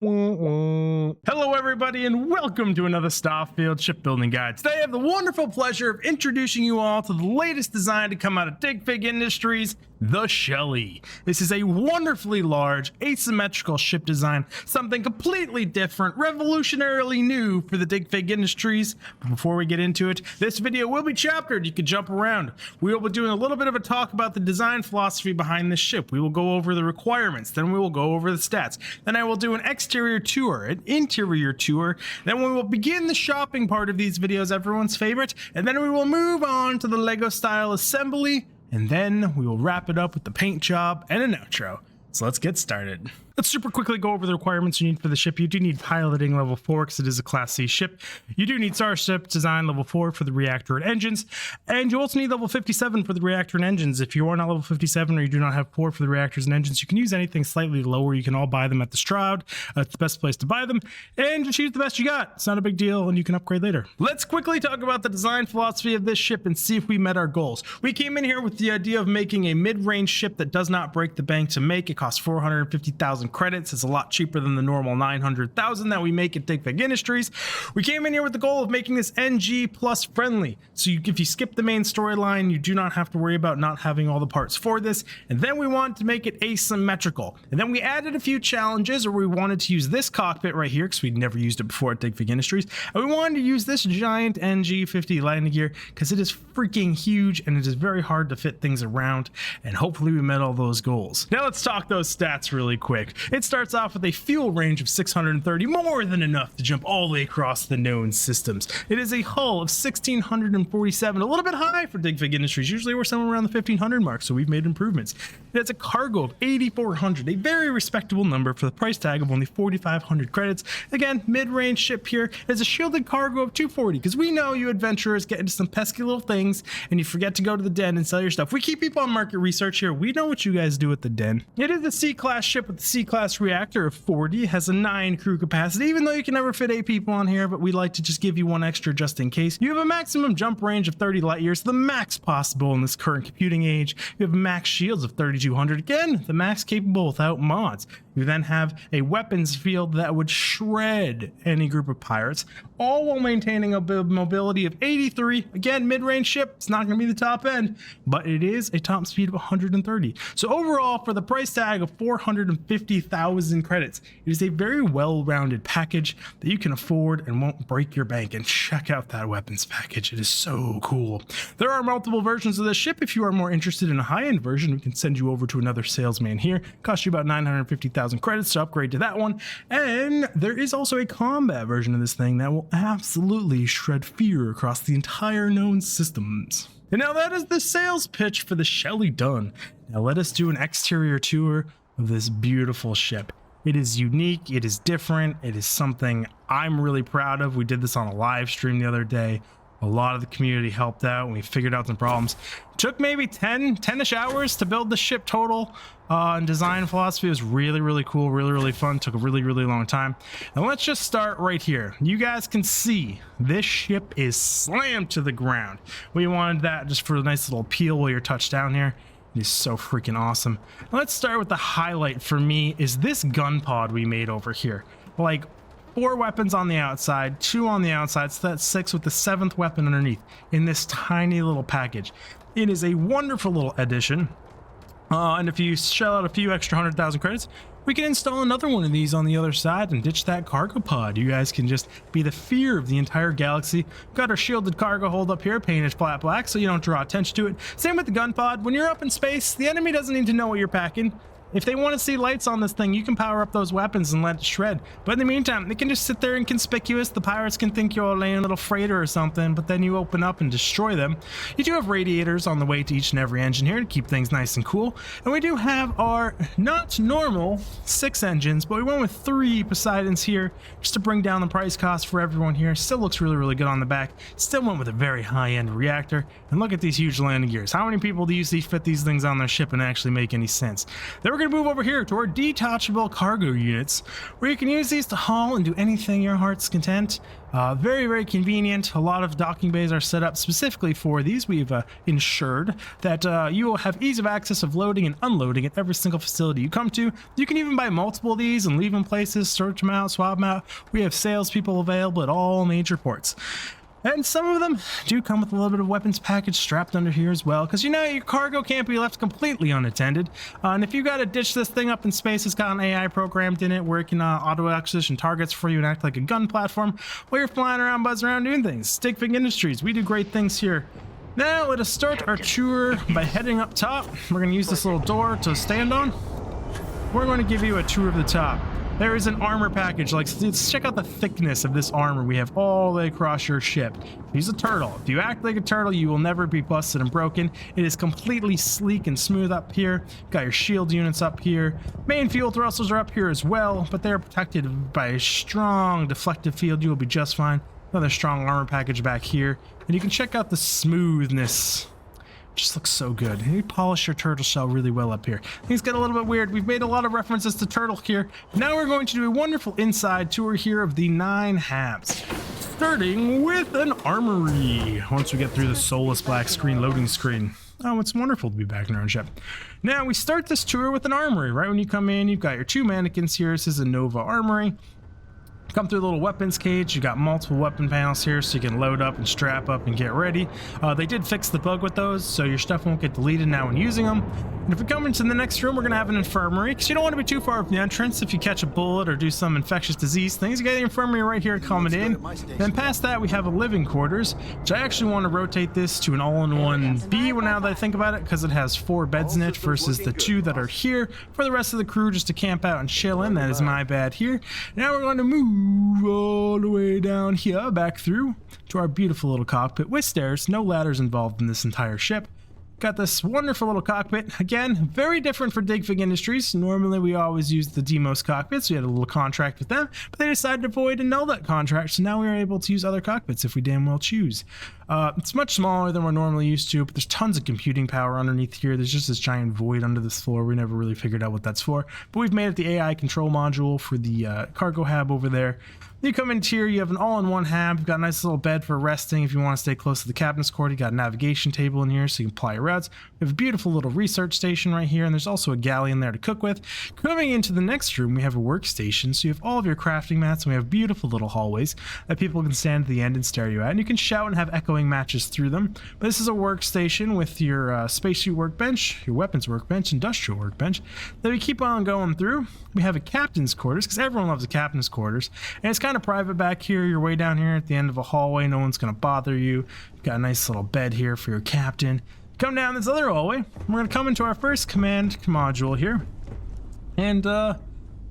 Hello everybody and welcome to another Starfield shipbuilding guide. Today I have the wonderful pleasure of introducing you all to the latest design to come out of Dig Industries, the Shelly. This is a wonderfully large, asymmetrical ship design, something completely different, revolutionarily new for the Dig Industries. But before we get into it, this video will be chaptered. You can jump around. We will be doing a little bit of a talk about the design philosophy behind this ship. We will go over the requirements, then we will go over the stats. Then I will do an exterior tour, an interior tour. Then we will begin the shopping part of these videos, everyone's favorite. And then we will move on to the Lego style assembly. And then we will wrap it up with the paint job and an outro. So let's get started. Let's super quickly go over the requirements you need for the ship. You do need piloting level 4 because it is a Class C ship. You do need Starship design level 4 for the reactor and engines. And you also need level 57 for the reactor and engines. If you are not level 57 or you do not have 4 for the reactors and engines, you can use anything slightly lower. You can all buy them at the Stroud. It's the best place to buy them. And just use the best you got. It's not a big deal and you can upgrade later. Let's quickly talk about the design philosophy of this ship and see if we met our goals. We came in here with the idea of making a mid-range ship that does not break the bank to make. It costs 450,000 credits. It's a lot cheaper than the normal 900,000 that we make at Dig Industries. We came in here with the goal of making this NG plus friendly. So if you skip the main storyline, you do not have to worry about not having all the parts for this. And then we wanted to make it asymmetrical. And then we added a few challenges, or we wanted to use this cockpit right here because we'd never used it before at Dig Industries. And we wanted to use this giant NG50 landing gear because it is freaking huge and it is very hard to fit things around. And hopefully we met all those goals. Now let's talk those stats really quick. It starts off with a fuel range of 630, more than enough to jump all the way across the known systems. It is a hull of 1647, a little bit high for Dig Industries. Usually we're somewhere around the 1500 mark, so we've made improvements. It has a cargo of 8400, a very respectable number for the price tag of only 4500 credits. Again, mid-range ship here. It has a shielded cargo of 240, because we know you adventurers get into some pesky little things and you forget to go to the den and sell your stuff. We keep people on market research here. We know what you guys do at the den. It is a C-class ship with the C-class reactor of 40, has a 9 crew capacity, even though you can never fit 8 people on here, but we like to just give you one extra just in case. You have a maximum jump range of 30 light years, the max possible in this current computing age. You have max shields of 3200, again, the max capable without mods. You then have a weapons field that would shred any group of pirates, all while maintaining a mobility of 83. Again, mid-range ship, it's not going to be the top end, but it is a top speed of 130. So overall, for the price tag of 450,000 credits, it is a very well-rounded package that you can afford and won't break your bank. And check out that weapons package. It is so cool. There are multiple versions of this ship. If you are more interested in a high-end version, we can send you over to another salesman here. Cost you about 950,000 credits to upgrade to that one. And there is also a combat version of this thing that will absolutely shred fear across the entire known systems. And now that is the sales pitch for the Shelly done. Now let us do an exterior tour of this beautiful ship. It is unique, it is different, it is something I'm really proud of. We did this on a live stream the other day. A lot of the community helped out and we figured out some problems. Took maybe 10-ish hours to build the ship total. And design philosophy was really cool, really fun. Took a really long time. And let's just start right here. You guys can see this ship is slammed to the ground. We wanted that just for a nice little peel while you're touched down here. It is so freaking awesome. Let's start with the highlight for me is this gun pod we made over here. Like 4 weapons on the outside, 2 on the outside, so that's 6 with the 7th weapon underneath in this tiny little package. It is a wonderful little addition. And if you shell out a few extra 100,000 credits, we can install another one of these on the other side and ditch that cargo pod. You guys can just be the fear of the entire galaxy. Got our shielded cargo hold up here, painted flat black so you don't draw attention to it. Same with the gun pod. When you're up in space, the enemy doesn't need to know what you're packing. If they want to see lights on this thing, you can power up those weapons and let it shred. But in the meantime, they can just sit there inconspicuous. The pirates can think you're laying a little freighter or something, but then you open up and destroy them. You do have radiators on the way to each and every engine here to keep things nice and cool. And we do have our not normal 6 engines, but we went with 3 Poseidons here just to bring down the price cost for everyone here. Still looks really good on the back. Still went with a very high-end reactor. And look at these huge landing gears. How many people do you see fit these things on their ship and actually make any sense? They were going to move over here to our detachable cargo units, where you can use these to haul and do anything your heart's content. Very, very convenient. A lot of docking bays are set up specifically for these. We've ensured that you will have ease of access of loading and unloading at every single facility you come to. You can even buy multiple of these and leave them places, search them out, swap them out. We have salespeople available at all major ports. And some of them do come with a little bit of weapons package strapped under here as well, because you know your cargo can't be left completely unattended. And if you got to ditch this thing up in space, it's got an AI programmed in it where it can auto-acquisition targets for you and act like a gun platform while you're flying around, buzzing around doing things. Stickfig Industries, we do great things here. Now let us start our tour by heading up top. We're going to use this little door to stand on. We're going to give you a tour of the top. There is an armor package. Like, check out the thickness of this armor we have all the way across your ship. He's a turtle. If you act like a turtle, you will never be busted and broken. It is completely sleek and smooth up here. Got your shield units up here. Main fuel thrusters are up here as well, but they're protected by a strong deflective field. You will be just fine. Another strong armor package back here. And you can check out the smoothness. Just looks so good. You polish your turtle shell really well up here. Things get a little bit weird. We've made a lot of references to turtle here. Now we're going to do a wonderful inside tour here of the 9 habs. Starting with an armory. Once we get through the soulless black screen loading screen. Oh, it's wonderful to be back in our own ship. Now we start this tour with an armory. Right when you come in, you've got your 2 mannequins here. This is a Nova armory. Come through the little weapons cage. You got multiple weapon panels here, so you can load up and strap up and get ready. They did fix the bug with those, so your stuff won't get deleted now when using them. And if we come into the next room, we're going to have an infirmary, because you don't want to be too far from the entrance. If you catch a bullet or do some infectious disease things, you got the infirmary right here coming in. Then past that, we have a living quarters, which I actually want to rotate this to an all-in-one B now that I think about it, because it has 4 beds in it versus the 2 that are here for the rest of the crew just to camp out and chill in. That is my bad here. Now we're going to move all the way down here, back through to our beautiful little cockpit with stairs. No ladders involved in this entire ship. Got this wonderful little cockpit. Again, very different for Digfig Industries. Normally we always use the Deimos cockpits. We had a little contract with them, but they decided to void and null that contract, so now we are able to use other cockpits if we damn well choose. It's much smaller than we're normally used to, but there's tons of computing power underneath here. There's just this giant void under this floor. We never really figured out what that's for, but we've made it the AI control module for the cargo hab over there. You come into here, you have an all-in-one hab. You've got a nice little bed for resting if you want to stay close to the captain's quarter. You got a navigation table in here so you can plot your routes. We have a beautiful little research station right here, and there's also a galley in there to cook with. Coming into the next room, we have a workstation, so you have all of your crafting mats, and we have beautiful little hallways that people can stand at the end and stare you at, and you can shout and have echoing matches through them. But this is a workstation with your spacesuit workbench, your weapons workbench, industrial workbench that we keep on going through. We have a captain's quarters, because everyone loves a captain's quarters, and it's kind of private back here. You're way down here at the end of a hallway. No one's going to bother you. You've got a nice little bed here for your captain. Come down this other hallway. We're going to come into our first command module here. And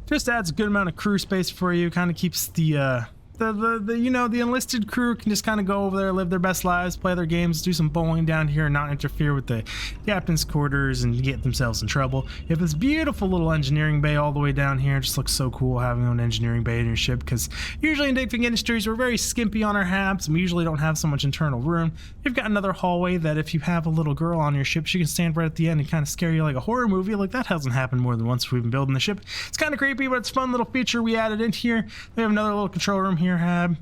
just adds a good amount of crew space for you. Kind of keeps the you know, the enlisted crew can just kind of go over there, live their best lives, play their games, do some bowling down here, and not interfere with the captain's quarters and get themselves in trouble. You have this beautiful little engineering bay all the way down here. It just looks so cool having an engineering bay in your ship, because usually in Digfig Industries we're very skimpy on our habs, and we usually don't have so much internal room. You've got another hallway that if you have a little girl on your ship, she can stand right at the end and kind of scare you like a horror movie. Like, that hasn't happened more than once we've been building the ship. It's kind of creepy, but it's a fun little feature we added in here. We have another little control room here, hab,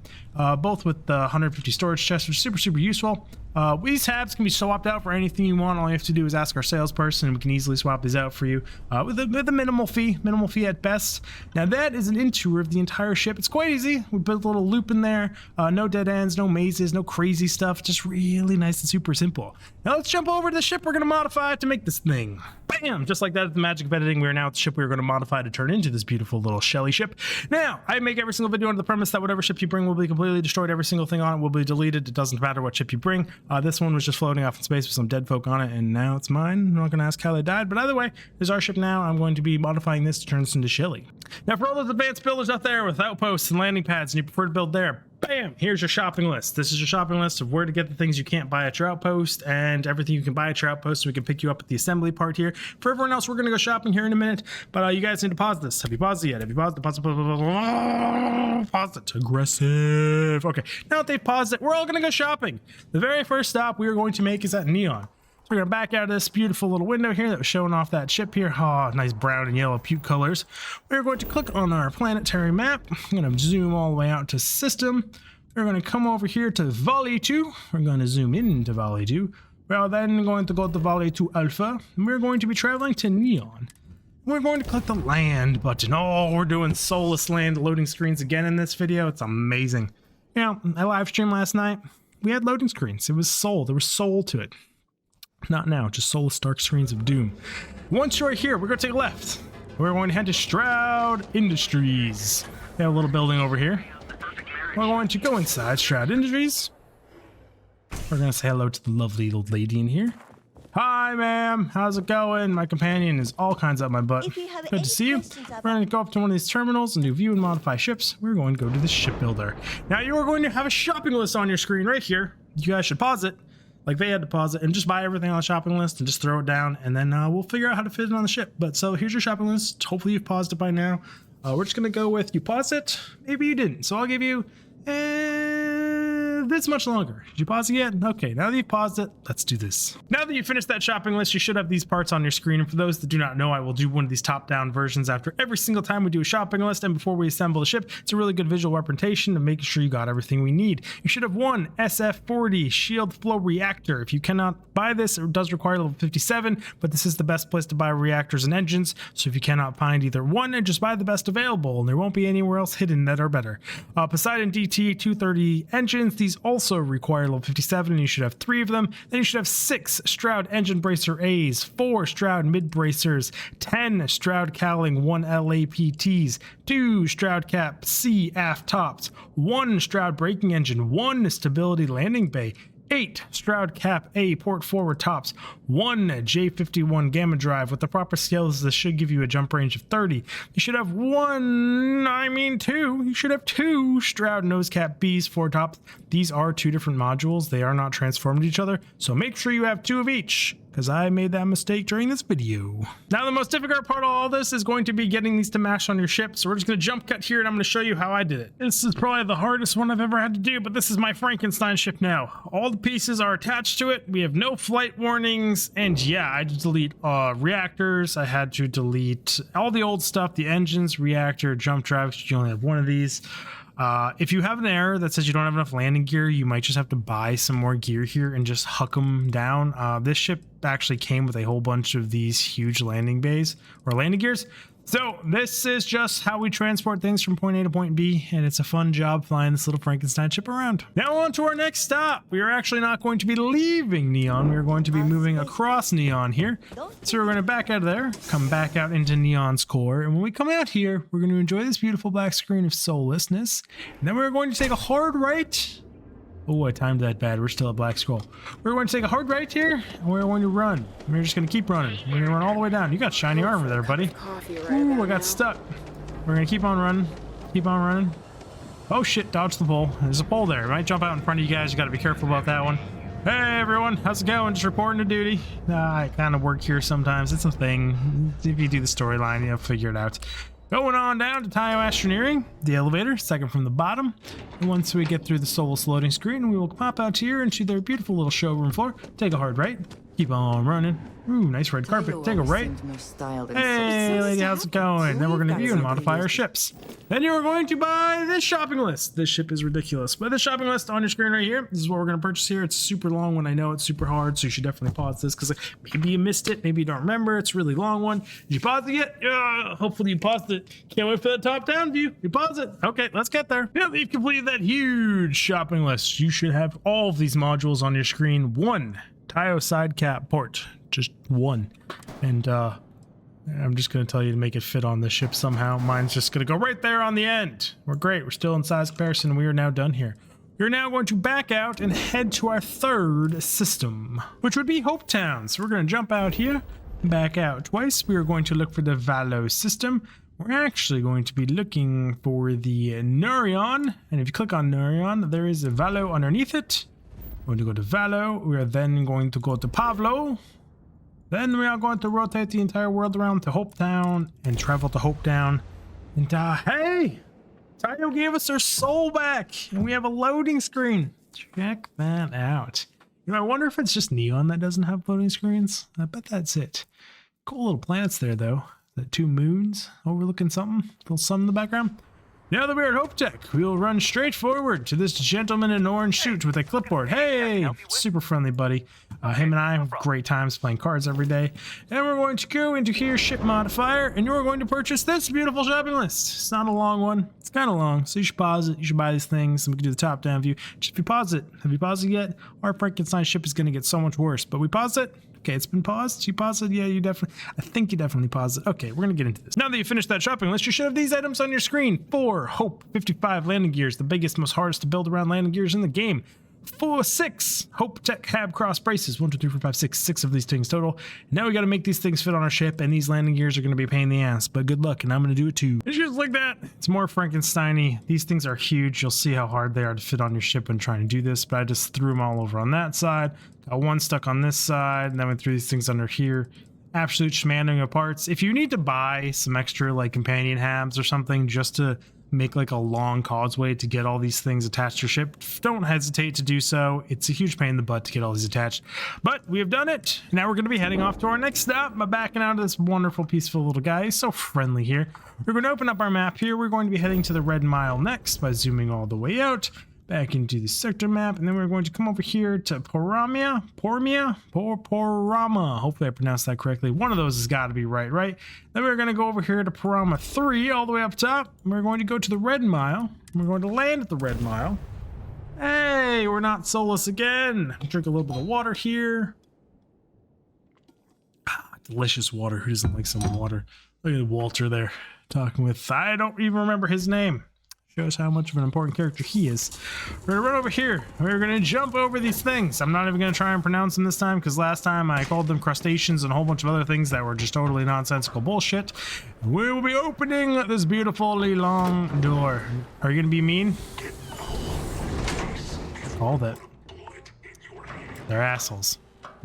both with the 150 storage chests, which is super useful. These habs can be swapped out for anything you want. All you have to do is ask our salesperson, and we can easily swap these out for you with a minimal fee at best. Now that is an in-tour of the entire ship. It's quite easy. We built a little loop in there, no dead ends, no mazes, no crazy stuff, just really nice and super simple. Now let's jump over to the ship we're going to modify to make this thing. Bam! Just like that, at the magic of editing, we are now at the ship we are going to modify to turn into this beautiful little Shelly ship. Now, I make every single video under the premise that whatever ship you bring will be completely destroyed. Every single thing on it will be deleted. It doesn't matter what ship you bring. This one was just floating off in space with some dead folk on it, and now it's mine. I'm not going to ask how they died, but either way, there's our ship now. I'm going to be modifying this to turn this into Shelly. Now, for all those advanced builders out there with outposts and landing pads, and you prefer to build there, bam, here's your shopping list. This is your shopping list of where to get the things you can't buy at your outpost and everything you can buy at your outpost, so we can pick you up at the assembly part here. For everyone else, we're going to go shopping here in a minute, but you guys need to pause this. Have you paused it yet? Have you paused it? Pause it. Aggressive. Okay, now that they've paused it, we're all going to go shopping. The very first stop we are going to make is at Neon. So we're gonna back out of this beautiful little window here that was showing off that ship here. Oh, nice brown and yellow puke colors. We're going to click on our planetary map. I'm gonna zoom all the way out to system. We're gonna come over here to Volley 2. We're gonna zoom into Volley 2. We're then going to go to Volley 2 Alpha. And we're going to be traveling to Neon. We're going to click the land button. Oh, we're doing soulless land loading screens again in this video. It's amazing. Yeah, I live streamed last night. We had loading screens. It was soul. There was soul to it. Not now, just soulless dark screens of doom. Once you're here, we're going to take a left. We're going to head to Stroud Industries. They have a little building over here. We're going to go inside Stroud Industries. We're going to say hello to the lovely old lady in here. Hi, ma'am. How's it going? My companion is all kinds up my butt. Good to see you. We're going to go up to one of these terminals and do view and modify ships. We're going to go to the shipbuilder. Now, you are going to have a shopping list on your screen right here. You guys should pause it, like they had to pause it, and just buy everything on the shopping list and just throw it down, and then we'll figure out how to fit it on the ship. But so here's your shopping list. Hopefully you've paused it by now. We're just going to go with you paused it. Maybe you didn't. So I'll give you this much longer. Did you pause it yet? Okay, now that you've paused it, let's do this. Now that you've finished that shopping list, you should have these parts on your screen. And for those that do not know, I will do one of these top-down versions after every single time we do a shopping list and before we assemble the ship. It's a really good visual representation of making sure you got everything we need. You should have one SF-40 shield flow reactor. If you cannot buy this, it does require level 57, but this is the best place to buy reactors and engines. So if you cannot find either one, then just buy the best available, and there won't be anywhere else hidden that are better. Poseidon DT 230 engines. These also require level 57, and you should have 3 of them. Then you should have 6 Stroud engine bracer A's, 4 Stroud mid bracers, 10 Stroud cowling 1 LAPTs, 2 Stroud cap C aft tops, 1 Stroud braking engine, 1 stability landing bay, 8 Stroud cap A port forward tops, 1 J51 gamma drive. With the proper scales, this should give you a jump range of 30. You should have 2. You should have 2 Stroud nose cap B's forward tops. These are 2 different modules. They are not transformed to each other, so make sure you have 2 of each, because I made that mistake during this video. Now, the most difficult part of all this is going to be getting these to match on your ship. So we're just going to jump cut here, and I'm going to show you how I did it. This is probably the hardest one I've ever had to do, but this is my Frankenstein ship now. All the pieces are attached to it. We have no flight warnings. And yeah, I had to delete reactors. I had to delete all the old stuff, the engines, reactor, jump drive, because you only have one of these. If you have an error that says you don't have enough landing gear, you might just have to buy some more gear here and just huck them down. This ship actually came with a whole bunch of these huge landing bays or landing gears. So this is just how we transport things from point A to point B, and it's a fun job flying this little Frankenstein ship around. Now on to our next stop. We are actually not going to be leaving Neon. We are going to be moving across Neon here. So we're going to back out of there, come back out into Neon's core, and when we come out here, we're going to enjoy this beautiful black screen of soullessness, and then we're going to take a hard right. Oh, I timed that bad. We're still at black scroll. We're going to take a hard right here, and we're going to run. We're just going to keep running. We're going to run all the way down. You got shiny armor there, buddy. Ooh, I got stuck. We're going to keep on running. Keep on running. Oh, shit. Dodge the pole. There's a pole there. It might jump out in front of you guys. You got to be careful about that one. Hey, everyone. How's it going? Just reporting to duty. I kind of work here sometimes. It's a thing. If you do the storyline, you'll figure it out. Going on down to Taiyo Astroneering, the elevator, second from the bottom. And once we get through the soulless loading screen, we will pop out here into their beautiful little showroom floor. Take a hard right. Keep on running. Ooh, nice red carpet. Take a right. Hey, lady, how's it going? Then we're going to view and modify our ships. Then you are going to buy this shopping list. This ship is ridiculous. But this shopping list on your screen right here, this is what we're going to purchase here. It's a super long one. I know it's super hard, so you should definitely pause this because maybe you missed it. Maybe you don't remember. It's a really long one. Did you pause it yet? Yeah, hopefully you paused it. Can't wait for that top-down view. You pause it. Okay, let's get there. Now that you've completed that huge shopping list, you should have all of these modules on your screen. 1 Taiyo side cap port. Just 1. And I'm just going to tell you to make it fit on the ship somehow. Mine's just going to go right there on the end. We're great. We're still in size comparison. We are now done here. We're now going to back out and head to our 3rd system, which would be Hopetown. So we're going to jump out here, back out twice. We are going to look for the Valo system. We're actually going to be looking for the Neurion. And if you click on Neurion, there is a Valo underneath it. We're going to go to Valo. We are then going to go to Pavlo. Then we are going to rotate the entire world around to Hopetown and travel to Hopetown. And hey, Taiyo gave us our soul back, and we have a loading screen. Check that out. You know, I wonder if it's just Neon that doesn't have loading screens. I bet that's it. Cool little planets there, though. The 2 moons overlooking something. Little sun in the background. Now that we're at Hopetech, we will run straight forward to this gentleman in an orange suit with a clipboard. Hey, super friendly buddy. Him and I have great times playing cards every day. And we're going to go into here, ship modifier, and you're going to purchase this beautiful shopping list. It's not a long one. It's kind of long, so you should pause it. You should buy these things, and we can do the top-down view. Just if you pause it, have you paused it yet? Our Frankenstein ship is going to get so much worse, but we paused it. Okay, it's been paused. You paused it? Yeah, you definitely. I think you definitely paused it. Okay, we're going to get into this. Now that you finished that shopping list, you should have these items on your screen. 4 Hope 55 landing gears, the biggest, most hardest to build around landing gears in the game. 6 Hope Tech Cab Cross braces. 1, 2, 3, 4, 5, 6. 6 of these things total. Now we got to make these things fit on our ship, and these landing gears are going to be a pain in the ass, but good luck, and I'm going to do it too. It's just like that. It's more Frankenstein-y. These things are huge. You'll see how hard they are to fit on your ship when trying to do this, but I just threw them all over on that side. Got one stuck on this side, and then went through these things under here. Absolute schmanding of parts. If you need to buy some extra like companion halves or something just to make like a long causeway to get all these things attached to your ship, don't hesitate to do so. It's a huge pain in the butt to get all these attached, but we have done it. Now we're going to be heading off to our next stop by backing out of this wonderful, peaceful little guy. He's so friendly here. We're going to open up our map here. We're going to be heading to the Red Mile next by zooming all the way out. Back into the sector map, and then we're going to come over here to Porama. Hopefully I pronounced that correctly. One of those has got to be right? Then we're going to go over here to Porama 3, all the way up top. And we're going to go to the Red Mile. We're going to land at the Red Mile. Hey, we're not soulless again. Drink a little bit of water here. Delicious water. Who doesn't like some water? Look at Walter there talking with, I don't even remember his name. Shows how much of an important character he is. We're gonna run over here. We're gonna jump over these things. I'm not even gonna try and pronounce them this time because last time I called them crustaceans and a whole bunch of other things that were just totally nonsensical bullshit. We will be opening this beautifully long door. Are you gonna be mean? I called it. They're assholes.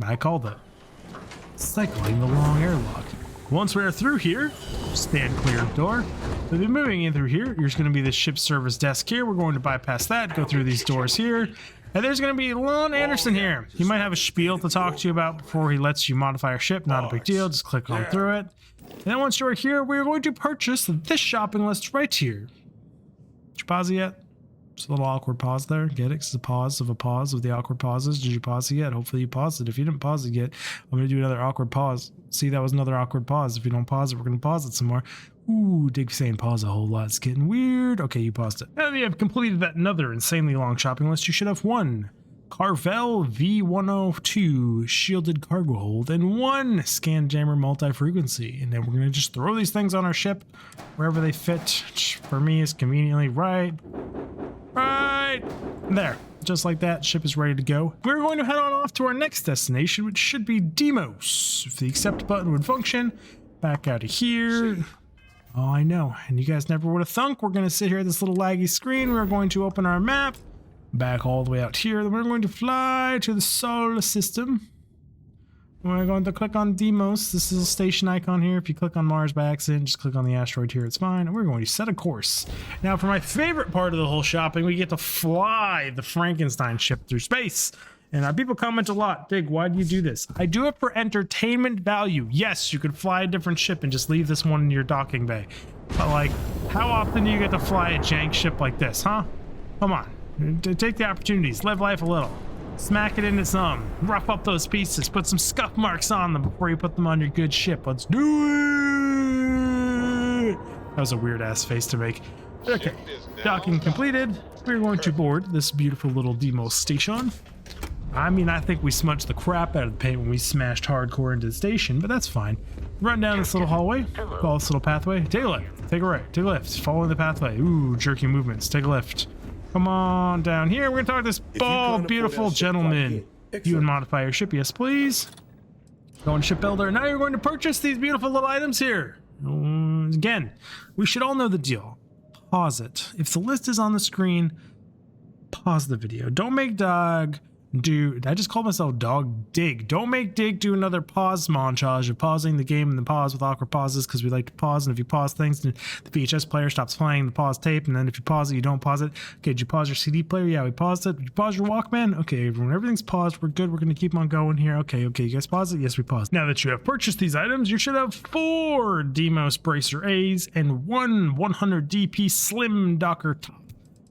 I called it. Cycling the long airlock. Once we're through here, stand clear of door. We'll be moving in through here. Here's going to be the ship service desk here. We're going to bypass that, go through these doors here. And there's going to be Lon Anderson here. He might have a spiel to talk to you about before he lets you modify your ship. Not a big deal. Just click on through it. And then once you're here, we're going to purchase this shopping list right here. Did you pause it yet? Just a little awkward pause there. Get it? It's a pause of the awkward pauses. Did you pause it yet? Hopefully you paused it. If you didn't pause it yet, I'm going to do another awkward pause. See, that was another awkward pause. If you don't pause it, we're going to pause it some more. Ooh, Dig saying pause a whole lot. It's getting weird. Okay, you paused it. Now that you have completed that another insanely long shopping list, you should have 1 Carvel V102 shielded cargo hold and 1 scan jammer multi-frequency. And then we're going to just throw these things on our ship wherever they fit, which for me is conveniently right there. Just like that, ship is ready to go. We're going to head on off to our next destination, which should be Deimos. If the accept button would function, back out of here. Oh, I know. And you guys never would have thunk. We're going to sit here at this little laggy screen. We're going to open our map, back all the way out here. Then we're going to fly to the solar system. We're going to click on Deimos. This is a station icon here. If you click on Mars by accident, just click on the asteroid here. It's fine. And we're going to set a course. Now, for my favorite part of the whole shopping, we get to fly the Frankenstein ship through space. And our people comment a lot. Dig, why do you do this? I do it for entertainment value. Yes, you could fly a different ship and just leave this one in your docking bay. But, like, how often do you get to fly a jank ship like this, huh? Come on. Take the opportunities. Live life a little. Smack it into some. Rough up those pieces. Put some scuff marks on them before you put them on your good ship. Let's do it! That was a weird-ass face to make. Okay. Docking completed. We're going to board this beautiful little Deimos station. I mean, I think we smudged the crap out of the paint when we smashed hardcore into the station, but that's fine. Run down this little hallway. Follow this little pathway. Take a left. Take a right. Take a left. Follow the pathway. Ooh, jerky movements. Take a left. Come on down here. We're going to talk to this bald, beautiful gentleman. You would modify your ship, yes, please. Go in shipbuilder. Now you're going to purchase these beautiful little items here. Again, we should all know the deal. Pause it. If the list is on the screen, pause the video. Don't make dog I just called myself Dog Dig. Don't make Dig do another pause montage of pausing the game and then pause with awkward pauses, because we like to pause, and if you pause things, then the VHS player stops playing the pause tape, and then if you pause it, you don't pause it. Okay, did you pause your CD player? Yeah, we paused it. Did you pause your Walkman? Okay, everyone, everything's paused. We're good. We're going to keep on going here. Okay, you guys pause it? Yes, we paused. Now that you have purchased these items, you should have 4 Deimos Bracer A's and 1 100 DP Slim Docker Top.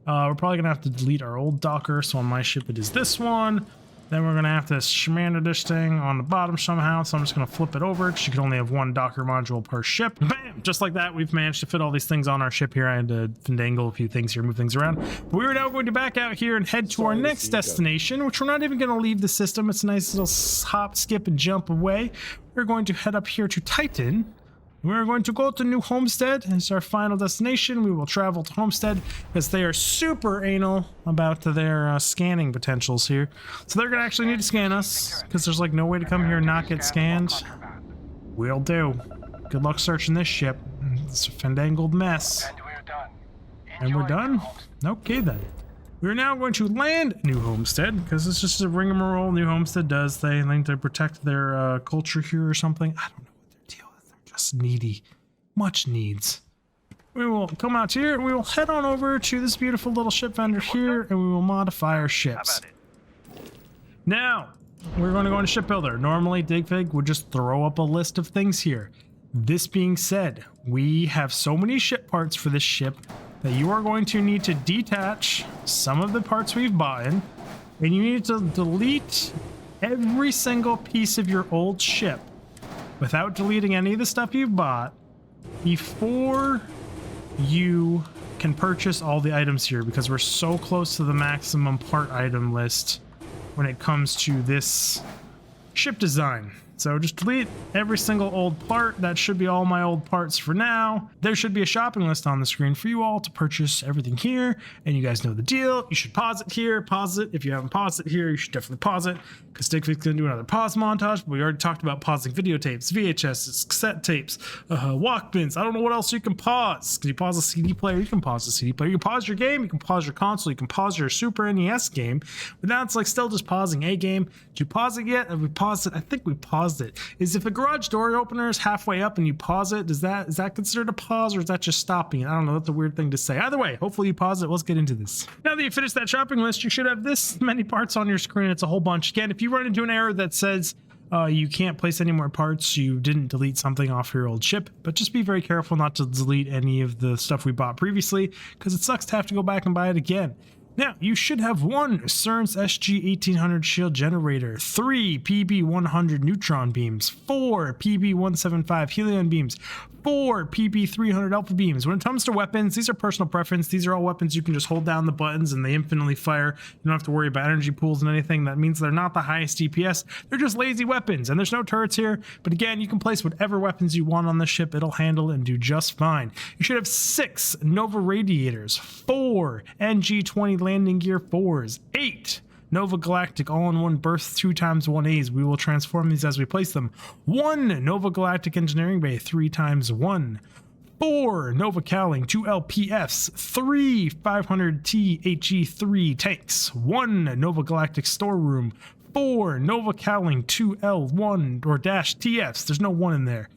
We're probably going to have to delete our old Docker, so on my ship it is this one. Then we're going to have to shmander this thing on the bottom somehow, so I'm just going to flip it over, because you can only have 1 Docker module per ship. Bam! Just like that, we've managed to fit all these things on our ship here. I had to fandangle a few things here, move things around. But we're now going to back out here and head to our next destination, which we're not even going to leave the system. It's a nice little hop, skip, and jump away. We're going to head up here to Titan. We're going to go to New Homestead as our final destination. We will travel to Homestead because they are super anal about their scanning potentials here. So they're going to actually need to scan us, because there's like no way to come here and not get scanned. We'll do. Good luck searching this ship. It's a fandangled mess. And we're done? Okay then. We're now going to land New Homestead, because it's just a rigmarole New Homestead does. They think to protect their culture here or something. I don't know. Needy, much needs. We will come out here and we will head on over to this beautiful little ship vendor here, and we will modify our ships. Now we're going to go into ship builder. Normally Digfig would just throw up a list of things here. This being said, we have so many ship parts for this ship that you are going to need to detach some of the parts we've bought in, and you need to delete every single piece of your old ship without deleting any of the stuff you've bought before you can purchase all the items here, because we're so close to the maximum part item list when it comes to this ship design. So just delete every single old part. That should be all my old parts for now. There should be a shopping list on the screen for you all to purchase everything here, and you guys know the deal. You should pause it here, pause it. If you haven't paused it here, you should definitely pause it, because Digfig's gonna do another pause montage, but we already talked about pausing videotapes, VHSs, cassette tapes, Walkmans. I don't know what else you can pause. Can you pause a CD player? You can pause a CD player. You can pause your game, you can pause your console, you can pause your Super NES game, but now it's like still just pausing a game. Did you pause it yet? Have we paused it? I think we paused it. Is if a garage door opener is halfway up and you pause it, is that considered a pause, or is that just stopping it? I don't know. That's a weird thing to say. Either way, hopefully you pause it. Let's get into this. Now that you finished that shopping list, you should have this many parts on your screen. It's a whole bunch. Again, if you run into an error that says you can't place any more parts, you didn't delete something off your old ship, but just be very careful not to delete any of the stuff we bought previously, because it sucks to have to go back and buy it again. Now, you should have 1 CERN's SG-1800 shield generator, 3 PB-100 neutron beams, 4 PB-175 helion beams, 4 PB-300 alpha beams. When it comes to weapons, these are personal preference. These are all weapons you can just hold down the buttons and they infinitely fire. You don't have to worry about energy pools and anything. That means they're not the highest DPS. They're just lazy weapons, and there's no turrets here. But again, you can place whatever weapons you want on the ship. It'll handle and do just fine. You should have 6 Nova radiators, 4 NG-20 landing gear 4s, 8 Nova Galactic all-in-one berth 2x1As. We will transform these as we place them. 1 Nova Galactic engineering bay 3x1. 4 Nova Cowling 2 LPFs. 3 500T HE3 tanks. 1 Nova Galactic storeroom. 4 Nova Cowling 2 L1 or dash TFs. There's no 1 in there.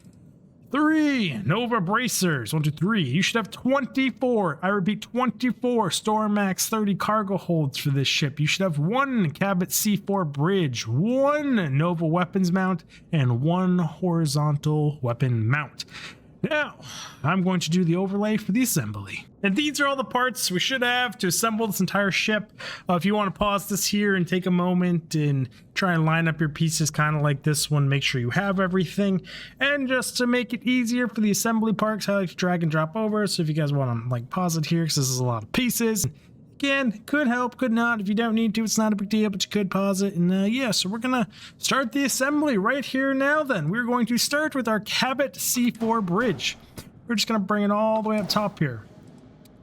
3 Nova Bracers. 1, 2, 3. You should have 24. I repeat, 24 Stormax 30 cargo holds for this ship. You should have 1 Cabot C4 bridge, 1 Nova weapons mount, and 1 horizontal weapon mount. Now, I'm going to do the overlay for the assembly. And these are all the parts we should have to assemble this entire ship. If you want to pause this here and take a moment and try and line up your pieces kind of like this one, make sure you have everything. And just to make it easier for the assembly parts, I like to drag and drop over. So if you guys want to like pause it here, because this is a lot of pieces. Again, could help, could not. If you don't need to, it's not a big deal, but you could pause it. And yeah, so we're going to start the assembly right here now then. We're going to start with our Cabot C4 bridge. We're just going to bring it all the way up top here.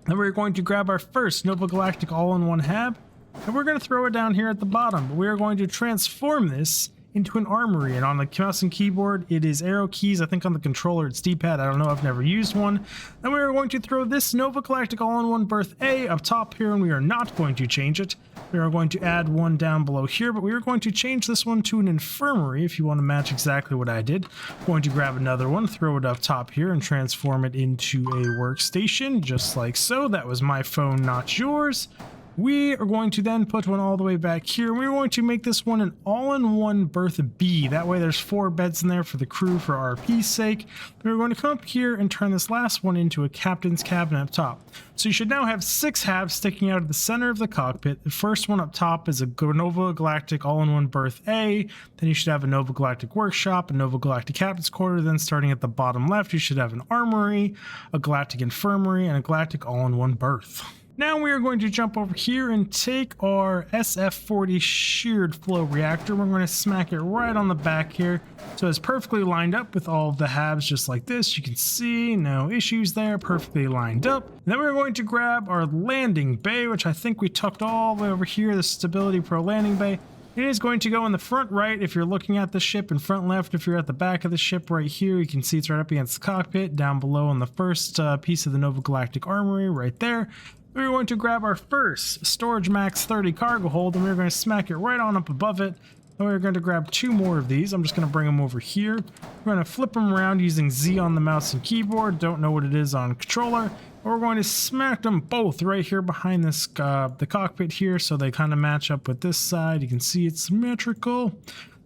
Then we're going to grab our first Nova Galactic all-in-one hab, and we're going to throw it down here at the bottom. We are going to transform this into an armory. And on the mouse and keyboard, it is arrow keys. I think on the controller, it's D-pad. I don't know. I've never used one. Then we are going to throw this Nova Galactic All-in-One Berth A up top here, and we are not going to change it. We are going to add one down below here, but we are going to change this one to an infirmary if you want to match exactly what I did. I'm going to grab another one, throw it up top here, and transform it into a workstation, just like so. That was my phone, not yours. We are going to then put one all the way back here. We're going to make this one an all-in-one berth B. That way there's 4 beds in there for the crew for RP's sake. We're going to come up here and turn this last one into a captain's cabin up top. So you should now have 6 halves sticking out of the center of the cockpit. The first one up top is a Nova Galactic all-in-one berth A. Then you should have a Nova Galactic workshop, a Nova Galactic captain's quarter. Then starting at the bottom left, you should have an armory, a galactic infirmary, and a galactic all-in-one berth. Now we are going to jump over here and take our SF-40 sheared flow reactor. We're going to smack it right on the back here. So it's perfectly lined up with all of the halves just like this. You can see no issues there, perfectly lined up. And then we're going to grab our landing bay, which I think we tucked all the way over here, the Stability Pro landing bay. It is going to go in the front right if you're looking at the ship, and front left if you're at the back of the ship right here. You can see it's right up against the cockpit, down below on the first piece of the Nova Galactic Armory right there. We're going to grab our first Storage Max 30 cargo hold, and we're going to smack it right on up above it. And we're going to grab 2 more of these. I'm just going to bring them over here. We're going to flip them around using Z on the mouse and keyboard. Don't know what it is on controller. We're going to smack them both right here behind this the cockpit here, so they kind of match up with this side. You can see it's symmetrical.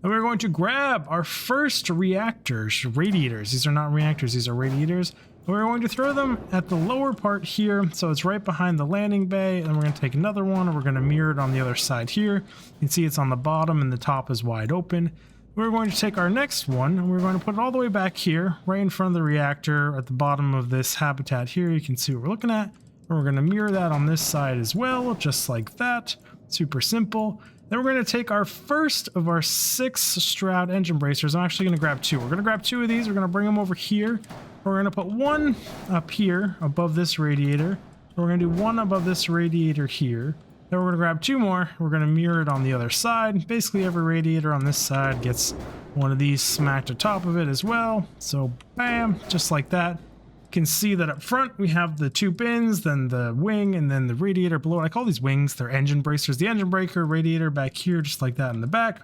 And we're going to grab our first reactors, radiators. These are not reactors, these are radiators. We're going to throw them at the lower part here, so it's right behind the landing bay, and we're going to take another one, and we're going to mirror it on the other side here. You can see it's on the bottom, and the top is wide open. We're going to take our next one, and we're going to put it all the way back here, right in front of the reactor, at the bottom of this habitat here. You can see what we're looking at, and we're going to mirror that on this side as well, just like that. Super simple. Then we're going to take our first of our 6 Stroud engine bracers. I'm actually going to grab 2. We're going to grab 2 of these. We're going to bring them over here. We're going to put one up here above this radiator. We're going to do one above this radiator here. Then we're going to grab 2 more. We're going to mirror it on the other side. Basically every radiator on this side gets one of these smacked atop of it as well. So bam, just like that. You can see that up front we have the 2 bins, then the wing, and then the radiator below. I call these wings, they're engine bracers. The engine breaker, radiator back here, just like that in the back.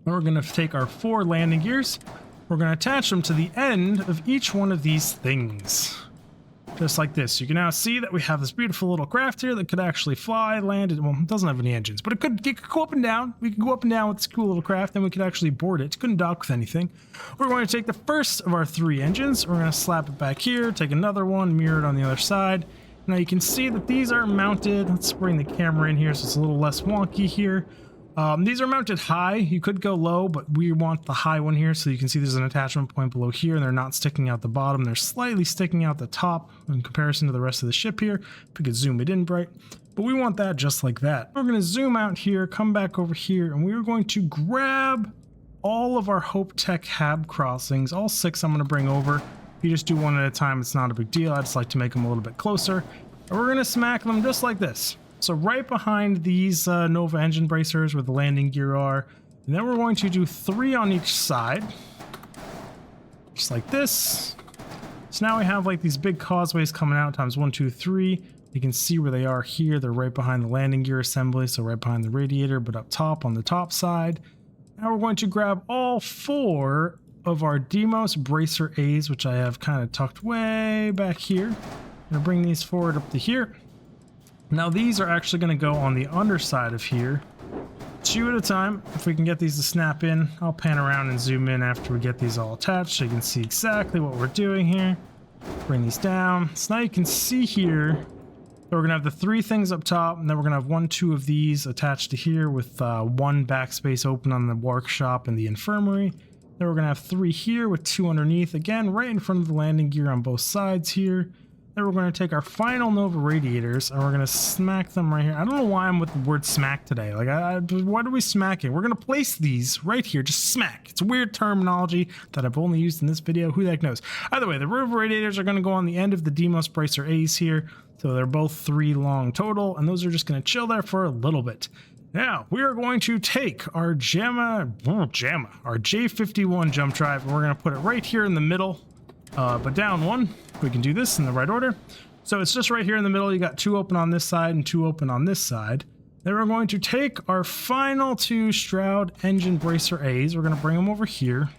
And we're going to take our 4 landing gears. We're going to attach them to the end of each one of these things. Just like this. You can now see that we have this beautiful little craft here that could actually fly, land. Well, it doesn't have any engines, but it could go up and down. We could go up and down with this cool little craft, and we could actually board it. It couldn't dock with anything. We're going to take the first of our 3 engines. We're going to slap it back here, take another one, mirror it on the other side. Now you can see that these are mounted. Let's bring the camera in here so it's a little less wonky here. These are mounted high. You could go low, but we want the high one here, so you can see there's an attachment point below here, and they're not sticking out the bottom. They're slightly sticking out the top in comparison to the rest of the ship here. If we could zoom it in bright. But we want that just like that. We're going to zoom out here, come back over here, and we're going to grab all of our Hope Tech hab crossings. All 6 I'm going to bring over. If you just do one at a time, it's not a big deal. I just like to make them a little bit closer. And we're going to smack them just like this. So right behind these Nova engine bracers where the landing gear are. And then we're going to do 3 on each side. Just like this. So now we have like these big causeways coming out times 1, 2, 3. You can see where they are here. They're right behind the landing gear assembly. So right behind the radiator, but up top on the top side. Now we're going to grab all 4 of our Deimos bracer A's, which I have kind of tucked way back here. I'm going to bring these forward up to here. Now these are actually going to go on the underside of here, 2 at a time. If we can get these to snap in, I'll pan around and zoom in after we get these all attached so you can see exactly what we're doing here. Bring these down. So now you can see here that we're going to have the 3 things up top, and then we're going to have 1, 2 of these attached to here with 1 backspace open on the workshop and the infirmary. Then we're going to have 3 here with 2 underneath, again right in front of the landing gear on both sides here. Then we're going to take our final Nova radiators, and we're going to smack them right here. I don't know why I'm with the word smack today. Like, what are we smacking? We're going to place these right here, just smack. It's a weird terminology that I've only used in this video. Who the heck knows? Either way, the Nova radiators are going to go on the end of the Deimos bracer A's here. So they're both 3 long total, and those are just going to chill there for a little bit. Now, we are going to take our our J51 jump drive, and we're going to put it right here in the middle, but down one. We can do this in the right order. So it's just right here in the middle. You got 2 open on this side and 2 open on this side. Then we're going to take our final 2 Stroud engine bracer A's. We're going to bring them over here.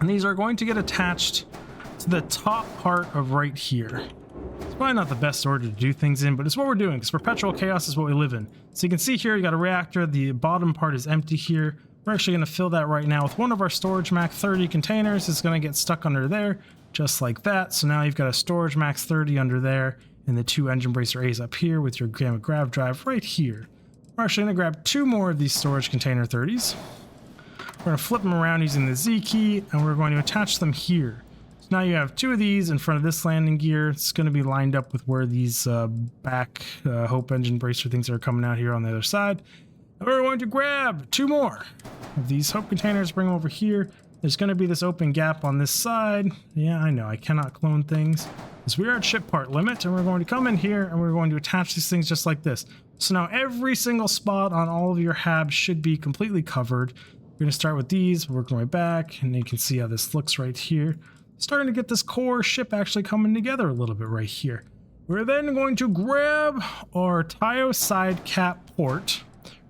And these are going to get attached to the top part of right here. It's probably not the best order to do things in, but it's what we're doing because perpetual chaos is what we live in. So you can see here, you got a reactor. The bottom part is empty here. We're actually going to fill that right now with one of our storage max 30 containers. It's going to get stuck under there, just like that. So now you've got a storage max 30 under there and the 2 engine bracer A's up here with your gamma grav drive right here. We're actually going to grab 2 more of these storage container 30s. We're going to flip them around using the Z key, and we're going to attach them here. So now you have 2 of these in front of this landing gear. It's going to be lined up with where these back Hope engine bracer things are coming out here on the other side. And we're going to grab 2 more of these Hope containers, bring them over here. There's going to be this open gap on this side. Yeah, I know, I cannot clone things. Because we are at ship part limit, and we're going to come in here, and we're going to attach these things just like this. So now every single spot on all of your habs should be completely covered. We're going to start with these, work our way back, and you can see how this looks right here. Starting to get this core ship actually coming together a little bit right here. We're then going to grab our Taiyo side cap port.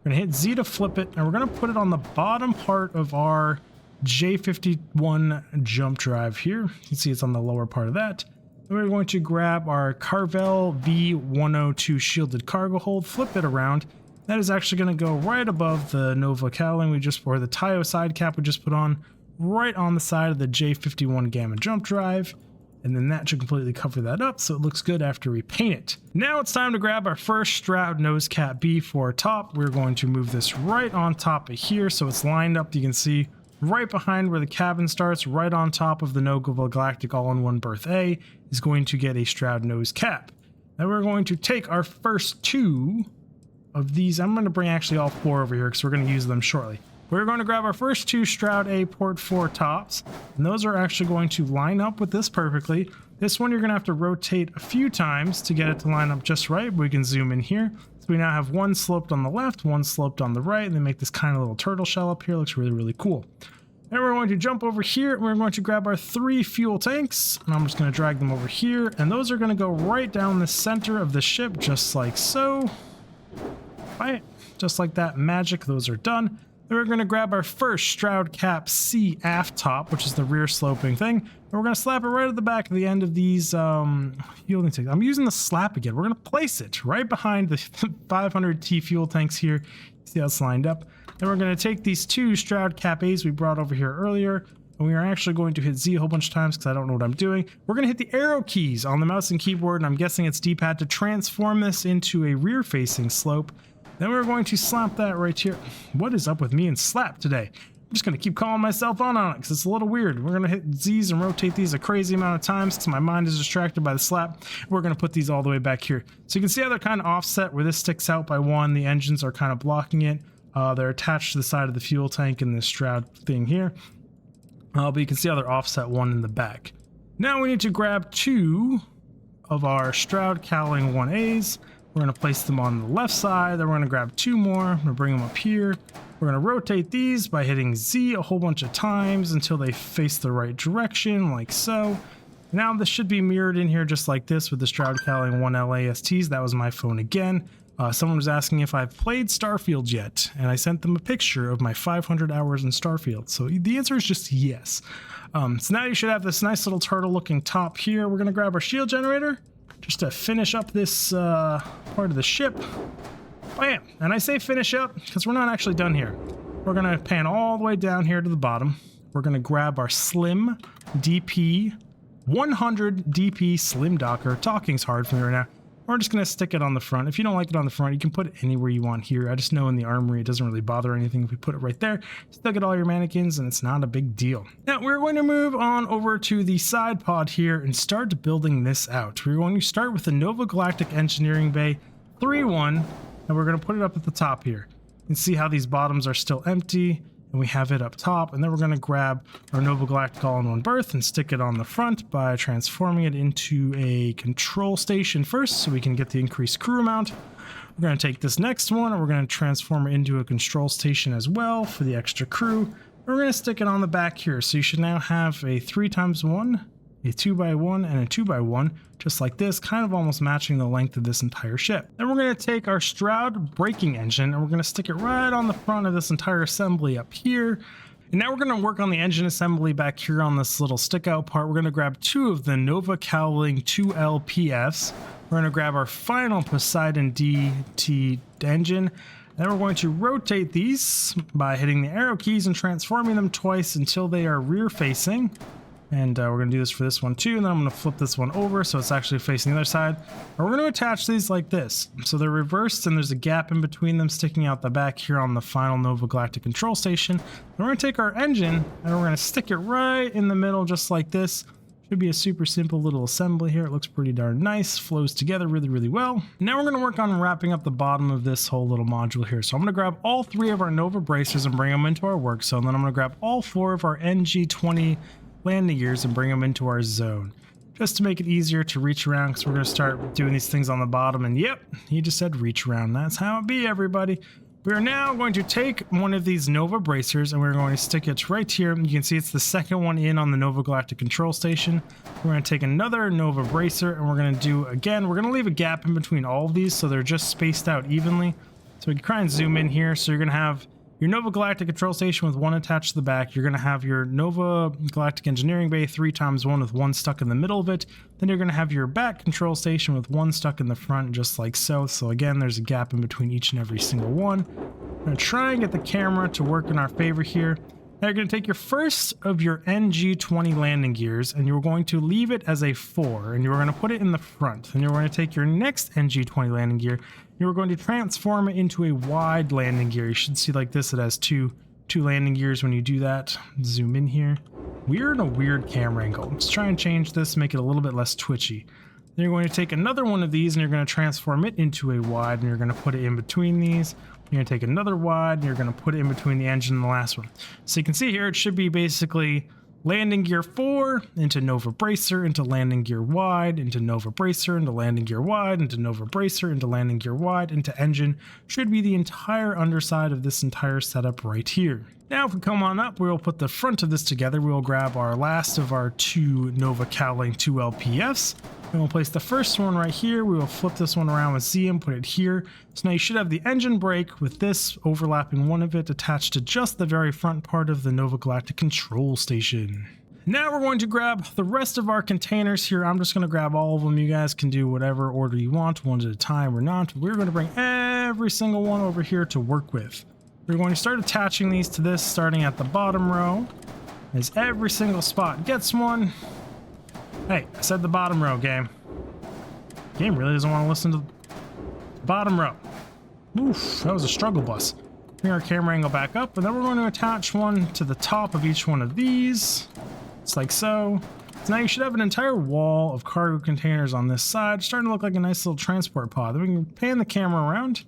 We're going to hit Z to flip it, and we're going to put it on the bottom part of our J51 jump drive here. You can see it's on the lower part of that. And we're going to grab our Carvel V102 shielded cargo hold, flip it around. That is actually going to go right above the Nova cowling or the Taiyo side cap we just put on, right on the side of the J51 gamma jump drive. And then that should completely cover that up so it looks good after we paint it. Now it's time to grab our first Stroud nose cap B for top. We're going to move this right on top of here so it's lined up. You can see right behind where the cabin starts, right on top of the Nova Galactic all-in-one berth A is going to get a Stroud nose cap. Now we're going to take our first 2 of these. I'm going to bring actually all 4 over here because we're going to use them shortly. We're going to grab our first 2 Stroud A port 4 tops, and those are actually going to line up with this perfectly. This one you're going to have to rotate a few times to get it to line up just right. We can zoom in here. So we now have one sloped on the left, one sloped on the right, and they make this kind of little turtle shell up here. Looks really, really cool. Then we're going to jump over here, and we're going to grab our 3 fuel tanks, and I'm just going to drag them over here, and those are going to go right down the center of the ship, just like so. Right, just like that, magic, those are done. Then we're going to grab our first Stroud Cap C aft top, which is the rear sloping thing, and we're going to slap it right at the back of the end of these fuel tanks. I'm using the slap again. We're going to place it right behind the 500T fuel tanks here. See how it's lined up. Then we're going to take these 2 Stroud Cap A's we brought over here earlier, and we are actually going to hit Z a whole bunch of times because I don't know what I'm doing. We're going to hit the arrow keys on the mouse and keyboard, and I'm guessing it's D-pad to transform this into a rear-facing slope. Then we're going to slap that right here. What is up with me and slap today? I'm just going to keep calling myself on it because it's a little weird. We're going to hit Z's and rotate these a crazy amount of times because my mind is distracted by the slap. We're going to put these all the way back here. So you can see how they're kind of offset where this sticks out by 1. The engines are kind of blocking it. They're attached to the side of the fuel tank in this Stroud thing here. But you can see how they're offset 1 in the back. Now we need to grab 2 of our Stroud cowling 1As. We're going to place them on the left side. Then we're going to grab 2 more. I'm going to bring them up here. We're going to rotate these by hitting Z a whole bunch of times until they face the right direction, like so. Now this should be mirrored in here just like this with the Stroud cowling 1L ASTs. That was my phone again. Someone was asking if I've played Starfield yet, and I sent them a picture of my 500 hours in Starfield. So the answer is just yes. So now you should have this nice little turtle looking top here. We're going to grab our shield generator just to finish up this part of the ship. Bam! And I say finish up because we're not actually done here. We're going to pan all the way down here to the bottom. We're going to grab our Slim DP 100 DP Slim Docker. Talking's hard for me right now. We're just going to stick it on the front. If you don't like it on the front, you can put it anywhere you want here. I just know in the armory it doesn't really bother anything if we put it right there. Still get all your mannequins and it's not a big deal. Now we're going to move on over to the side pod here and start building this out. We're going to start with the Nova Galactic Engineering Bay 3-1 and we're going to put it up at the top here. You can see how these bottoms are still empty. And we have it up top, and then we're going to grab our Nova Galactic all-in-one berth and stick it on the front by transforming it into a control station first so we can get the increased crew amount. We're going to take this next one and we're going to transform it into a control station as well for the extra crew. We're going to stick it on the back here. So you should now have a 3x1, a 2x1, and a 2x1, just like this, kind of almost matching the length of this entire ship. Then we're going to take our Stroud braking engine and we're going to stick it right on the front of this entire assembly up here. And now we're going to work on the engine assembly back here on this little stick out part. We're going to grab 2 of the Nova Cowling 2LPFs. We're going to grab our final Poseidon DT engine. Then we're going to rotate these by hitting the arrow keys and transforming them twice until they are rear facing. And we're going to do this for this one too. And then I'm going to flip this one over so it's actually facing the other side. And we're going to attach these like this. So they're reversed and there's a gap in between them sticking out the back here on the final Nova Galactic control station. And we're going to take our engine and we're going to stick it right in the middle just like this. Should be a super simple little assembly here. It looks pretty darn nice, flows together really, really well. Now we're going to work on wrapping up the bottom of this whole little module here. So I'm going to grab all 3 of our Nova bracers and bring them into our work zone. Then I'm going to grab all 4 of our NG20 landing gears and bring them into our zone, just to make it easier to reach around, because we're going to start doing these things on the bottom. And yep, he just said reach around. That's how it be, everybody. We are now going to take one of these Nova bracers and we're going to stick it right here. You can see it's the second one in on the Nova Galactic control station. We're going to take another Nova bracer and we're going to do, again, we're going to leave a gap in between all of these so they're just spaced out evenly. So we can try and zoom in here. So you're going to have your Nova Galactic control station with 1 attached to the back. You're going to have your Nova Galactic engineering bay 3x1 with 1 stuck in the middle of it. Then you're going to have your back control station with 1 stuck in the front, just like so. So again, there's a gap in between each and every single one. I'm going to try and get the camera to work in our favor here. Now you're going to take your first of your NG20 landing gears and you're going to leave it as a 4 and you're going to put it in the front. And you're going to take your next NG20 landing gear. You're going to transform it into a wide landing gear. You should see like this, it has two landing gears when you do that. Zoom in here. We're in a weird camera angle. Let's try and change this, make it a little bit less twitchy. Then you're going to take another one of these and you're going to transform it into a wide and you're going to put it in between these. You're going to take another wide and you're going to put it in between the engine and the last one. So you can see here, it should be basically landing gear 4 into Nova bracer into landing gear wide into Nova bracer into landing gear wide into Nova bracer into landing gear wide into engine. Should be the entire underside of this entire setup right here. Now if we come on up, we'll put the front of this together. We'll grab our last of our 2 Nova Cowling 2LPFs. And we'll place the first one right here. We will flip this one around with Z and put it here. So now you should have the engine brake with this overlapping one of it attached to just the very front part of the Nova Galactic control station. Now we're going to grab the rest of our containers here. I'm just going to grab all of them. You guys can do whatever order you want, one at a time or not. We're going to bring every single one over here to work with. We're going to start attaching these to this starting at the bottom row. As every single spot gets one. Hey, I said the bottom row, game. Game really doesn't want to listen to the bottom row. Oof, that was a struggle bus. Bring our camera angle back up, and then we're going to attach one to the top of each one of these. It's like so. So now you should have an entire wall of cargo containers on this side, starting to look like a nice little transport pod. Then we can pan the camera around.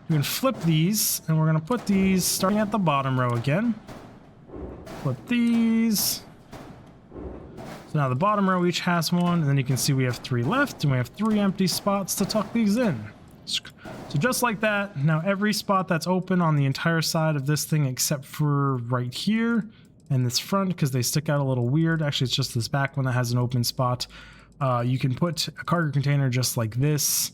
We can flip these, and we're going to put these starting at the bottom row again. Flip these. So now the bottom row each has one, and then you can see we have 3 left, and we have 3 empty spots to tuck these in. So just like that, now every spot that's open on the entire side of this thing except for right here and this front, because they stick out a little weird. Actually, it's just this back one that has an open spot. You can put a cargo container just like this.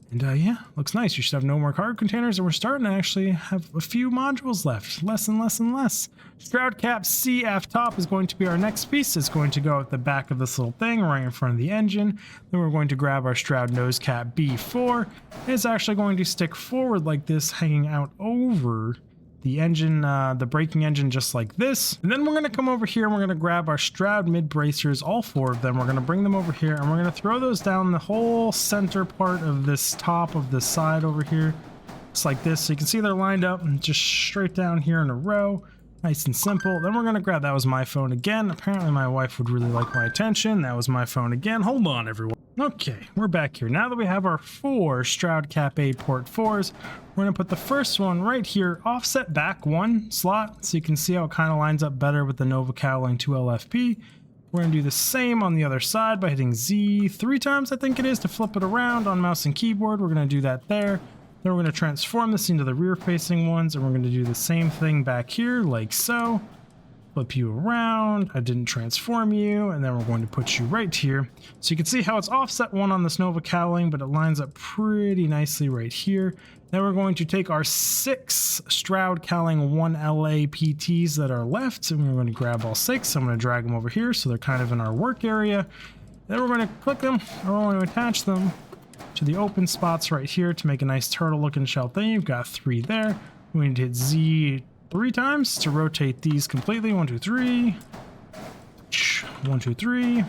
And yeah, looks nice. You should have no more cargo containers, and we're starting to actually have a few modules left. Less and less and less. Stroud cap C aft top is going to be our next piece. It's going to go at the back of this little thing right in front of the engine. Then we're going to grab our Stroud nose cap B4. It's actually going to stick forward like this, hanging out over the engine, the braking engine, just like this. And then we're going to come over here and we're going to grab our Stroud mid bracers, all 4 of them. We're going to bring them over here and we're going to throw those down the whole center part of this top of this side over here. Just like this. So you can see they're lined up and just straight down here in a row. Nice and simple. Then we're going to grab, that was my phone again. Apparently my wife would really like my attention. That was my phone again. Hold on, everyone. Okay, we're back here. Now that we have our 4 Stroud Cap A port 4s, we're going to put the first one right here, offset back 1 slot, so you can see how it kind of lines up better with the Nova Cowling 2LFP. We're going to do the same on the other side by hitting Z 3 times, I think it is, to flip it around on mouse and keyboard. We're going to do that there. Then Then we're going to transform this into the rear facing ones, and we're going to do the same thing back here like so. Flip you around. I didn't transform you, and then we're going to put you right here. So you can see how it's offset one on this Nova cowling, but it lines up pretty nicely right here. Then we're going to take our 6 Stroud cowling 1LA PTs that are left, and we're going to grab all 6. I'm going to drag them over here so they're kind of in our work area. Then we're going to click them, and we're going to attach them to the open spots right here to make a nice turtle looking shell thing. You've got 3 there. We need to hit Z 3 times to rotate these completely. 1, 2, 3. 1, 2, 3.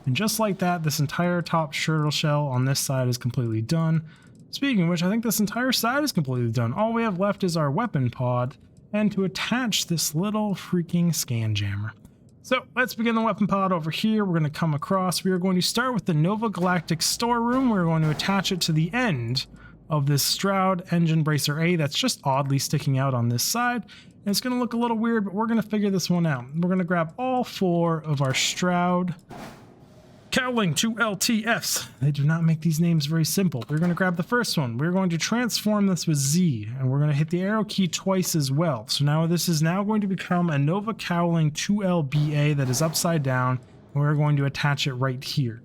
And just like that, this entire top turtle shell on this side is completely done. Speaking of which, I think this entire side is completely done. All we have left is our weapon pod and to attach this little freaking scan jammer. So let's begin the weapon pod over here. We're going to come across. We are going to start with the Nova Galactic storeroom. We're going to attach it to the end of this Stroud engine bracer A that's just oddly sticking out on this side. And it's going to look a little weird, but we're going to figure this one out. We're going to grab all 4 of our Stroud cowling 2LTFs. They do not make these names very simple. We're going to grab the first one. We're going to transform this with Z, and we're going to hit the arrow key twice as well. So now this is now going to become a Nova cowling 2LBA that is upside down, and we're going to attach it right here.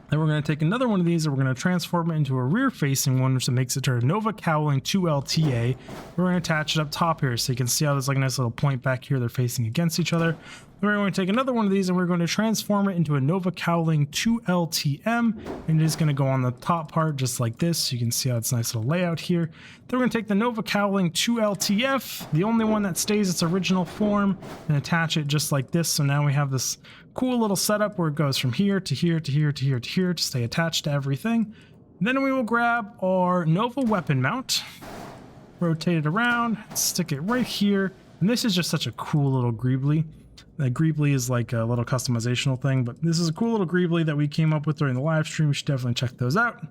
Then we're going to take another one of these and we're going to transform it into a rear facing one, which makes it to a Nova cowling 2LTA. We're going to attach it up top here so you can see how there's like a nice little point back here. They're facing against each other. Then we're going to take another one of these and we're going to transform it into a Nova cowling 2LTM, and it is going to go on the top part just like this. So you can see how it's a nice little layout here. Then we're going to take the Nova cowling 2LTF, the only one that stays its original form, and attach it just like this. So now we have this cool little setup where it goes from here to here to here to here to here to stay attached to everything. Then we will grab our Nova weapon mount, rotate it around, stick it right here. And this is just such a cool little greebly. That greebly is like a little customizational thing, but this is a cool little greebly that we came up with during the live stream. You should definitely check those out.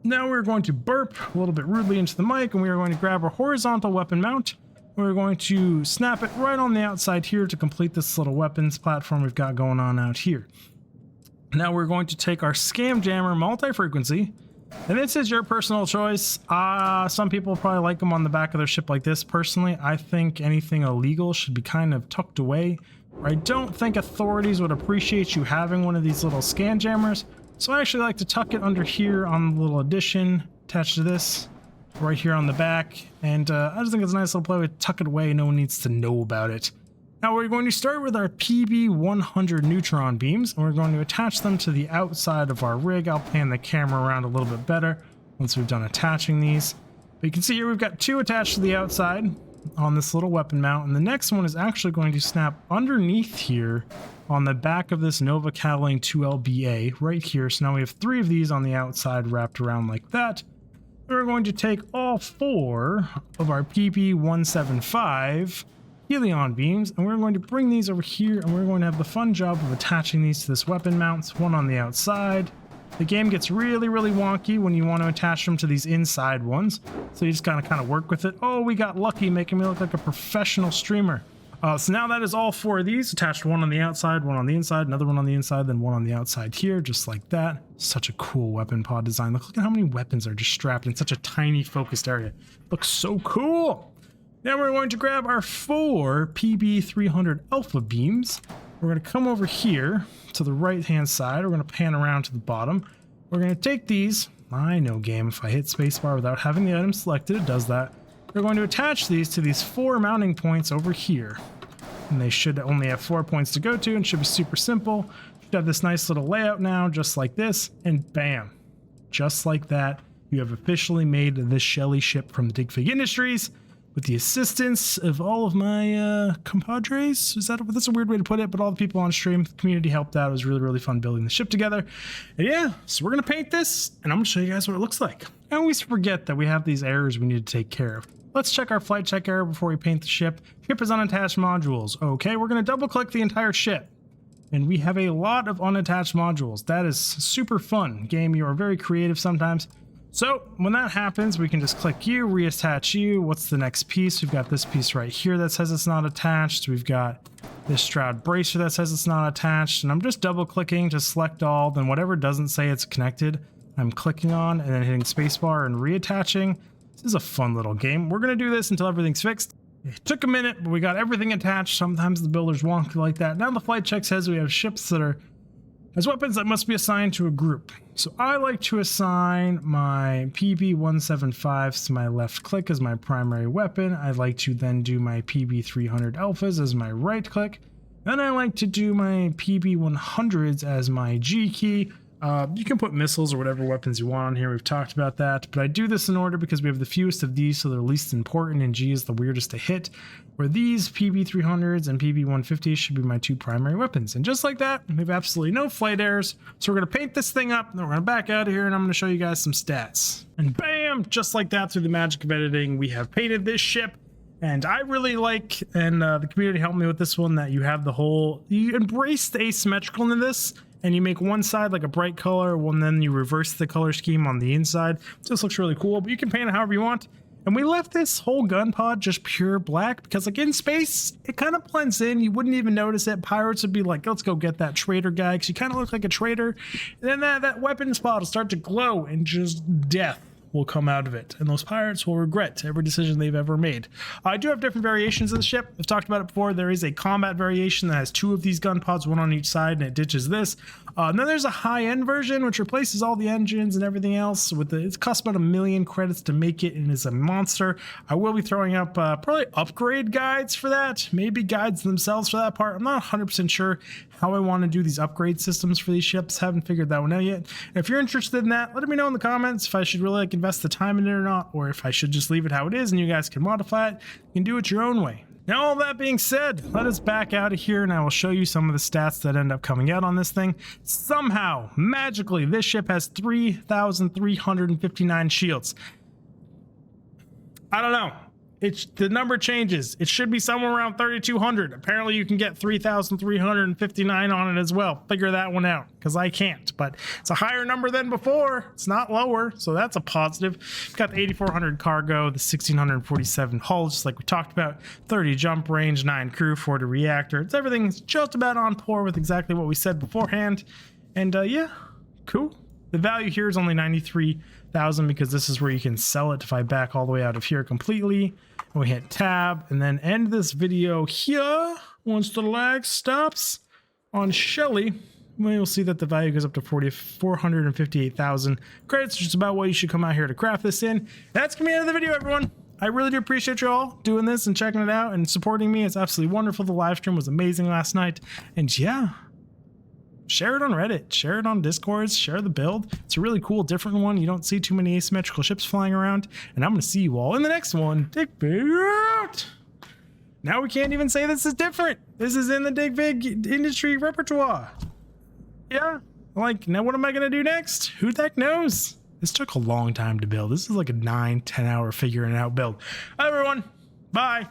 Now we're going to burp a little bit rudely into the mic, and we are going to grab our horizontal weapon mount. We're going to snap it right on the outside here to complete this little weapons platform we've got going on out here. Now we're going to take our scam jammer multi-frequency, and this is your personal choice. Some people probably like them on the back of their ship like this. Personally, I think anything illegal should be kind of tucked away. I don't think authorities would appreciate you having one of these little scan jammers, so I actually like to tuck it under here on the little addition attached to this. Right here on the back, and I just think it's a nice little play with tuck it away. No one needs to know about it. Now we're going to start with our PB100 neutron beams, and we're going to attach them to the outside of our rig. I'll pan the camera around a little bit better once we've done attaching these. But you can see here we've got 2 attached to the outside on this little weapon mount, and the next one is actually going to snap underneath here on the back of this Nova cowling 2LBA right here. So now we have 3 of these on the outside wrapped around like that. We're going to take all 4 of our PP175 Helion beams, and we're going to bring these over here, and we're going to have the fun job of attaching these to this weapon mounts, one on the outside. The game gets really, really wonky when you want to attach them to these inside ones, so you just gotta kind of work with it. Oh, we got lucky, making me look like a professional streamer. So now that is all 4 of these, attached one on the outside, one on the inside, another one on the inside, then one on the outside here, just like that. Such a cool weapon pod design. Look at how many weapons are just strapped in such a tiny focused area. Looks so cool. Now we're going to grab our 4 PB300 alpha beams. We're going to come over here to the right-hand side. We're going to pan around to the bottom. We're going to take these. I know, game, if I hit spacebar without having the item selected, it does that. We're going to attach these to these 4 mounting points over here. And they should only have 4 points to go to and should be super simple. Should have this nice little layout now, just like this, and bam. Just like that, you have officially made the Shelly ship from the Digfig Industries with the assistance of all of my compadres. That's a weird way to put it, but all the people on stream, the community helped out. It was really, really fun building the ship together. And yeah, so we're gonna paint this, and I'm gonna show you guys what it looks like. I always forget that we have these errors we need to take care of. Let's check our flight check error before we paint the ship. Ship is unattached modules. Okay, we're gonna double click the entire ship. And we have a lot of unattached modules. That is super fun. Game, you are very creative sometimes. So when that happens, we can just click you, reattach you. What's the next piece? We've got this piece right here that says it's not attached. We've got this Stroud bracer that says it's not attached. And I'm just double clicking to select all. Then whatever doesn't say it's connected, I'm clicking on and then hitting spacebar and reattaching. This is a fun little game. We're going to do this until everything's fixed. It took a minute, but we got everything attached. Sometimes the builder's wonky like that. Now the flight check says we have ships that are as weapons that must be assigned to a group. So I like to assign my PB-175s to my left click as my primary weapon. I like to then do my PB-300 alphas as my right click. Then I like to do my PB-100s as my G key. You can put missiles or whatever weapons you want on here. We've talked about that, but I do this in order because we have the fewest of these, so they're least important, and G is the weirdest to hit, where these PB-300s and PB-150s should be my two primary weapons. And just like that, we have absolutely no flight errors. So we're going to paint this thing up, and then we're going to back out of here, and I'm going to show you guys some stats. And bam, just like that, through the magic of editing, we have painted this ship. And I really like, and the community helped me with this one, that you have the whole, you embrace the asymmetrical in this, and you make one side like a bright color, and then you reverse the color scheme on the inside. This looks really cool, but you can paint it however you want. And we left this whole gun pod just pure black because, like, in space, it kind of blends in. You wouldn't even notice it. Pirates would be like, let's go get that trader guy, because you kind of look like a trader. And then that weapon spot will start to glow, and just death will come out of it, and those pirates will regret every decision they've ever made. I do have different variations of the ship. I've talked about it before. There is a combat variation that has two of these gun pods, one on each side, and it ditches this. And then there's a high-end version which replaces all the engines and everything else. It costs about 1 million credits to make it, and is a monster. I will be throwing up probably upgrade guides for that, maybe guides themselves for that part. I'm not 100% sure how I want to do these upgrade systems for these ships. Haven't figured that one out yet. And if you're interested in that, let me know in the comments if I should really invest the time in it or not, or if I should just leave it how it is and you guys can modify it. You can do it your own way. Now, all that being said, let us back out of here, and I will show you some of the stats that end up coming out on this thing. Somehow, magically, this ship has 3,359 shields. I don't know. The number changes. It should be somewhere around 3,200. Apparently, you can get 3,359 on it as well. Figure that one out, because I can't. But it's a higher number than before. It's not lower, so that's a positive. We've got the 8,400 cargo, the 1,647 hull, just like we talked about. 30 jump range, 9 crew, 40 reactor. Everything's just about on par with exactly what we said beforehand. And yeah, cool. The value here is only 93,000 because this is where you can sell it if I back all the way out of here completely. And we hit tab and then end this video here. Once the lag stops on Shelly, we'll see that the value goes up to 458,000 credits, which is about what you should come out here to craft this in. That's gonna be the end of the video, everyone. I really do appreciate you all doing this and checking it out and supporting me. It's absolutely wonderful. The live stream was amazing last night. And yeah, share it on Reddit, share it on Discords, share the build. It's a really cool, different one. You don't see too many asymmetrical ships flying around. And I'm going to see you all in the next one. Dig Vig out! Now we can't even say this is different. This is in the Dig Vig industry repertoire. Yeah, like, now what am I going to do next? Who the heck knows? This took a long time to build. This is like a 9-10 hour figuring it out build. Hi, everyone. Bye.